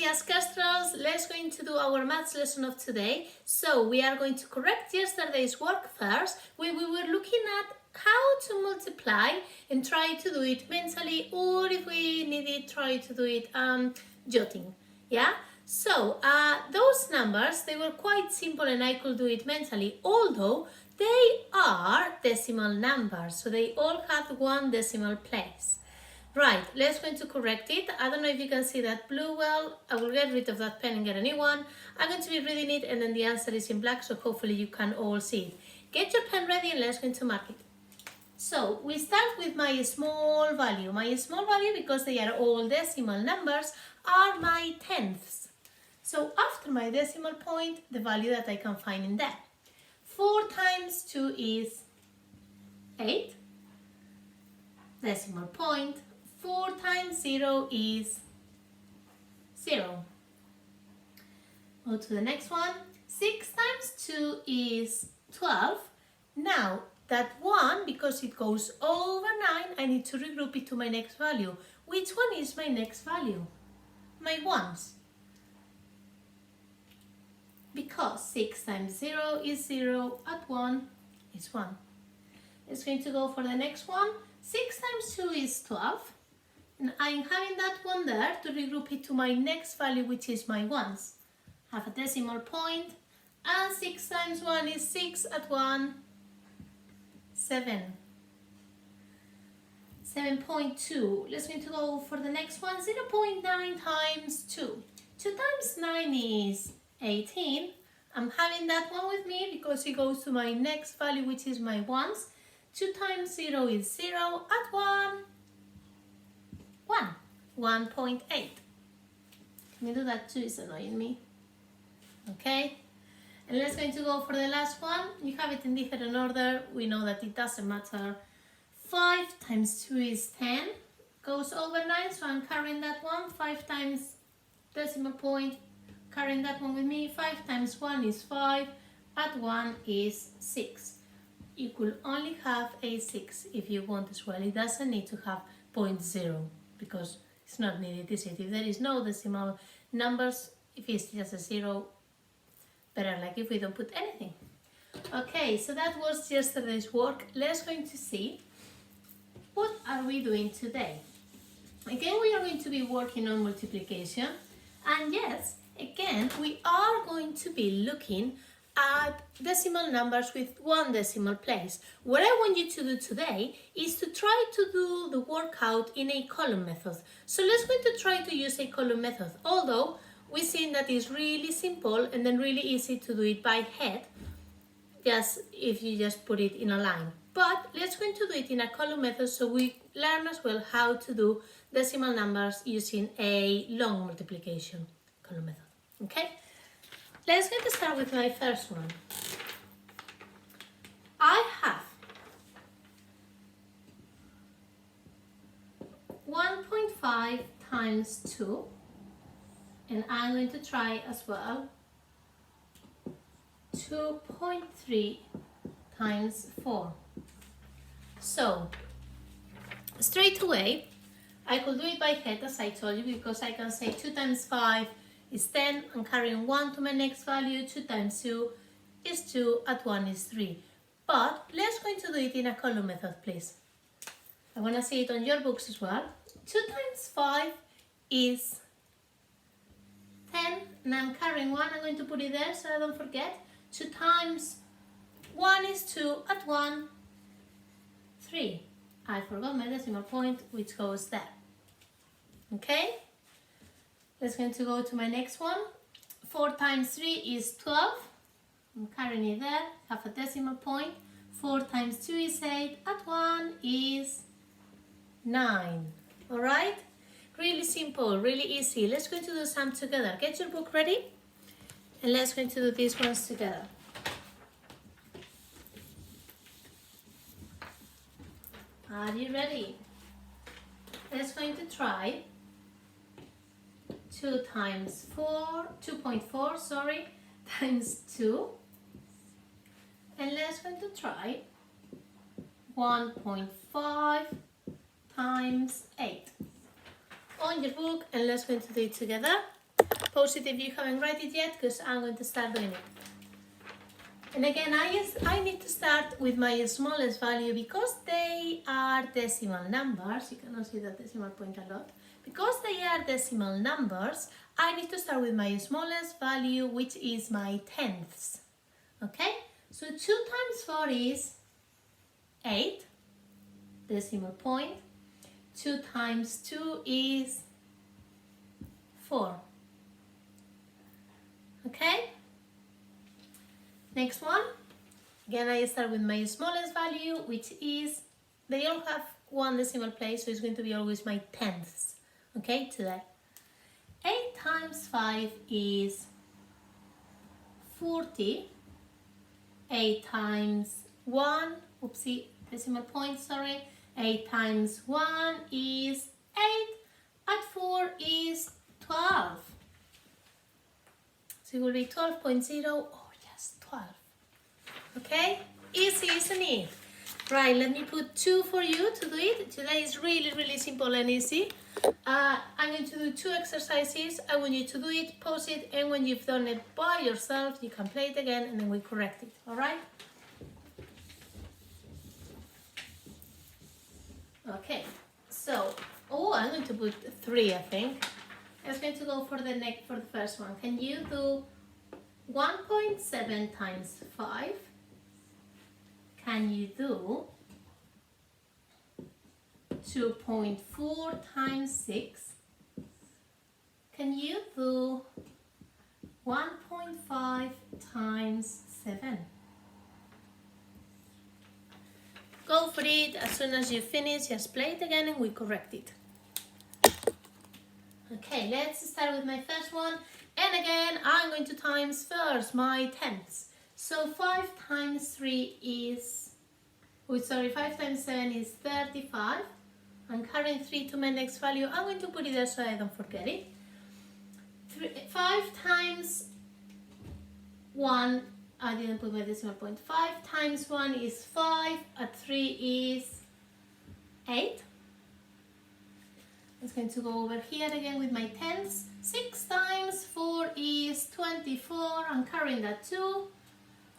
días, Castros. Let's going to do our maths lesson of today. So we are going to correct yesterday's work first. We were looking at how to multiply and try to do it mentally, or if we needed, try to do it jotting. Yeah. So those numbers, they were quite simple and I could do it mentally, although they are decimal numbers. So they all have one decimal place. Right, let's going to correct it. I don't know if you can see that blue well. I will get rid of that pen and get a new one. I'm going to be reading it and then the answer is in black, so hopefully you can all see it. Get your pen ready and let's going to mark it. So we start with my small value. My small value, because they are all decimal numbers, are my tenths. So after my decimal point, the value that I can find in there. 4 times 2 is 8. Decimal point. 4 times 0 is 0. Go to the next one. 6 times 2 is 12. Now, that 1, because it goes over 9, I need to regroup it to my next value. Which one is my next value? My ones. Because 6 times 0 is 0, at 1 is 1. It's going to go for the next one. 6 times 2 is 12. And I'm having that one there to regroup it to my next value, which is my ones. Have a decimal point, and 6 times 1 is 6, at 1, 7. 7.2. Let's going to go for the next one. 0.9 times 2. 2 times 9 is 18. I'm having that one with me because it goes to my next value, which is my ones. 2 times 0 is 0, at 1, 1.8. Can you do that too? It's annoying me. Okay, and let's going to go for the last one. You have it in different order. We know that it doesn't matter. 5 times 2 is 10. Goes over 9, so I'm carrying that one. 5 times decimal point. Carrying that one with me. 5 times 1 is 5. At 1 is 6. You could only have a 6 if you want as well. It doesn't need to have 0.0 because it's not needed, is it? If there is no decimal numbers, if it's just a 0, better like if we don't put anything. Okay, so that was yesterday's work. Let's going to see what are we doing today. Again, we are going to be working on multiplication, and yes, again, we are going to be looking at decimal numbers with one decimal place. What I want you to do today is to try to do the workout in a column method. So let's going to try to use a column method, although we've seen that it's really simple and then really easy to do it by head, just if you just put it in a line. But let's going to do it in a column method so we learn as well how to do decimal numbers using a long multiplication column method. Okay? Let's get to start with my first one. I have 1.5 times 2, and I'm going to try as well 2.3 times 4. So, straight away, I could do it by head as I told you, because I can say 2 times 5 is 10, I'm carrying 1 to my next value, 2 times 2 is 2, at 1 is 3. But let's going to do it in a column method, please. I want to see it on your books as well. 2 times 5 is 10, and I'm carrying 1, I'm going to put it there so I don't forget. 2 times 1 is 2, at 1, 3. I forgot my decimal point, which goes there. Okay? Let's going to go to my next one. 4 times 3 is 12. I'm carrying it there, have a decimal point. 4 times 2 is 8, at 1 is 9. Alright? Really simple, really easy. Let's go to do some together. Get your book ready and let's go to do these ones together. Are you ready? Let's going to try 2.4 times 2, and let's going to try 1.5 times 8 on your book, and let's going to do it together. Post it if you haven't read it yet, because I'm going to start doing it. And again, I need to start with my smallest value because they are decimal numbers. You cannot see the decimal point a lot. Because they are decimal numbers, I need to start with my smallest value, which is my tenths. Okay? So 2 times 4 is 8, decimal point. 2 times 2 is 4. Okay? Next one. Again, I start with my smallest value, which is, they all have 1 decimal place, so it's going to be always my tenths. Okay, today. 8 times 5 is 40. 8 times 1, oopsie, decimal point, sorry. 8 times 1 is 8. Add 4 is 12. So it will be 12.0. Oh yes, 12. Okay, easy, isn't it? Right, let me put 2 for you to do it. Today is really simple and easy. I'm going to do 2 exercises. I want you to do it, pause it, and when you've done it by yourself, you can play it again and then we correct it. All right? Okay, so, I'm going to put 3, I think. I'm going to go for the first one. Can you do 1.7 times 5? Can you do 2.4 times 6? Can you do 1.5 times 7? Go for it. As soon as you finish, just play it again and we correct it. Okay, let's start with my first one. And again, I'm going to times first my tenths. So 5 times 3 is, 5 times 7 is 35. I'm carrying 3 to my next value. I'm going to put it there so I don't forget it. 5 times 1, I didn't put my decimal point. 5 times 1 is 5, at 3 is 8. I'm going to go over here again with my tenths. 6 times 4 is 24, I'm carrying that 2,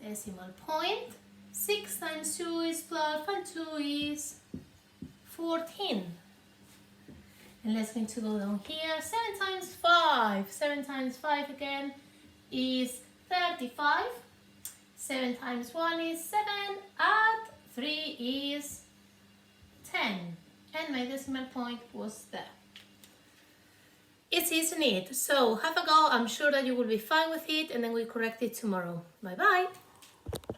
decimal point. 6 times 2 is 12 and 2 is 14. And let's going to go down here. 7 times 5. 7 times 5 again is 35. 7 times 1 is 7. Add 3 is 10. And my decimal point was there. It's easy, isn't it? So have a go. I'm sure that you will be fine with it, and then we correct it tomorrow. Bye bye.